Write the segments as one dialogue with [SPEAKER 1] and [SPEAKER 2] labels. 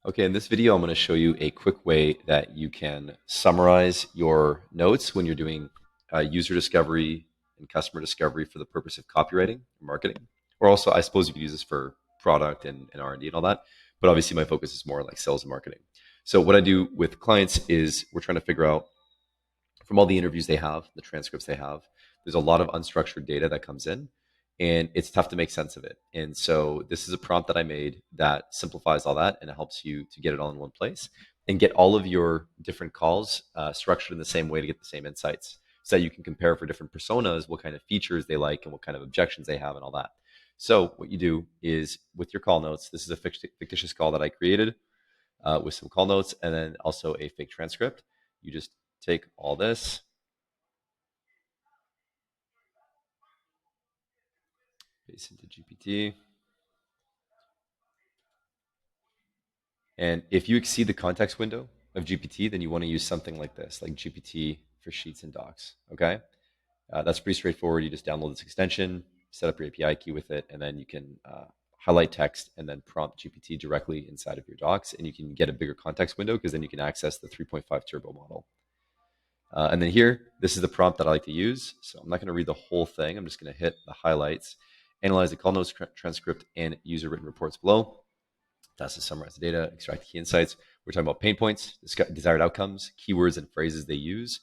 [SPEAKER 1] Okay, in this video, I'm going to show you a quick way that you can summarize your notes when you're doing user discovery and customer discovery for the purpose of copywriting and marketing. Or also, I suppose you could use this for product and R&D and all that. But obviously, my focus is more like sales and marketing. So what I do with clients is we're trying to figure out from all the interviews they have, the transcripts they have, there's a lot of unstructured data that comes in and it's tough to make sense of it. And so this is a prompt that I made that simplifies all that and it helps you to get it all in one place and get all of your different calls structured in the same way to get the same insights so that you can compare for different personas, what kind of features they like and what kind of objections they have and all that. So what you do is with your call notes, this is a fictitious call that I created with some call notes and then also a fake transcript. You just take all this, paste into GPT. And if you exceed the context window of GPT, then you want to use something like this, like GPT for Sheets and Docs. Okay. That's pretty straightforward. You just download this extension, set up your API key with it, and then you can highlight text and then prompt GPT directly inside of your docs. And you can get a bigger context window because then you can access the 3.5 turbo model. And then here, this is the prompt that I like to use. So I'm not going to read the whole thing. I'm just going to hit the highlights, analyze the call notes, transcript, and user written reports below. That's to summarize the data, extract key insights. We're talking about pain points, desired outcomes, keywords and phrases they use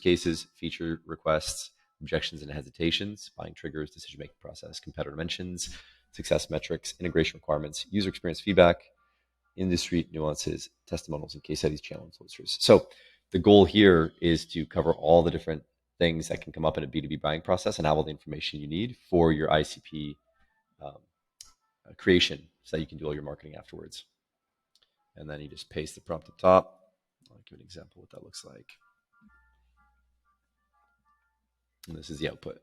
[SPEAKER 1] cases, feature requests, objections and hesitations, buying triggers, decision-making process, competitor mentions, success metrics, integration requirements, user experience feedback, industry nuances, testimonials, and case studies, channel influencers. So the goal here is to cover all the different things that can come up in a B2B buying process and have all the information you need for your ICP creation so that you can do all your marketing afterwards. And then you just paste the prompt up top. I'll give an example of what that looks like. And this is the output.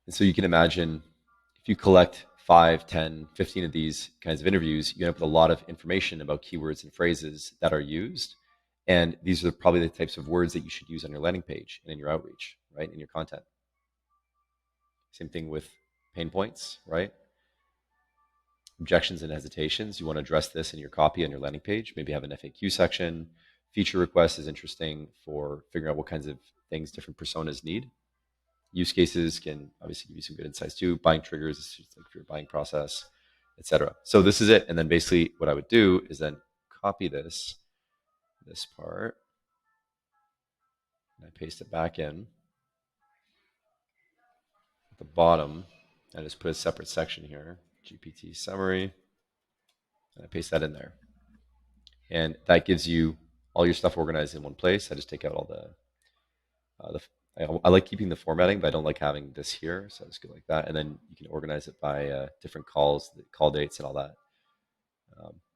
[SPEAKER 1] And so you can imagine if you collect 5, 10, 15 of these kinds of interviews, you end up with a lot of information about keywords and phrases that are used. And these are probably the types of words that you should use on your landing page and in your outreach, right? In your content. Same thing with pain points, right? Objections and hesitations. You want to address this in your copy on your landing page. Maybe have an FAQ section. Feature requests is interesting for figuring out what kinds of things different personas need. Use cases can obviously give you some good insights too. Buying triggers is just like for your buying process, etc. So this is it. And then basically what I would do is then copy this part, and I paste it back in at the bottom. I just put a separate section here, GPT summary, and I paste that in there. And that gives you all your stuff organized in one place. I just take out all I like keeping the formatting, but I don't like having this here. So I just go like that. And then you can organize it by different calls, call dates and all that.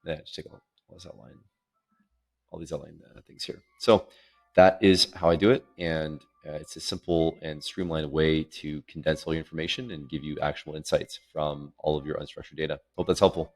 [SPEAKER 1] Yeah, just take all these outline things here. So that is how I do it. And it's a simple and streamlined way to condense all your information and give you actual insights from all of your unstructured data. Hope that's helpful.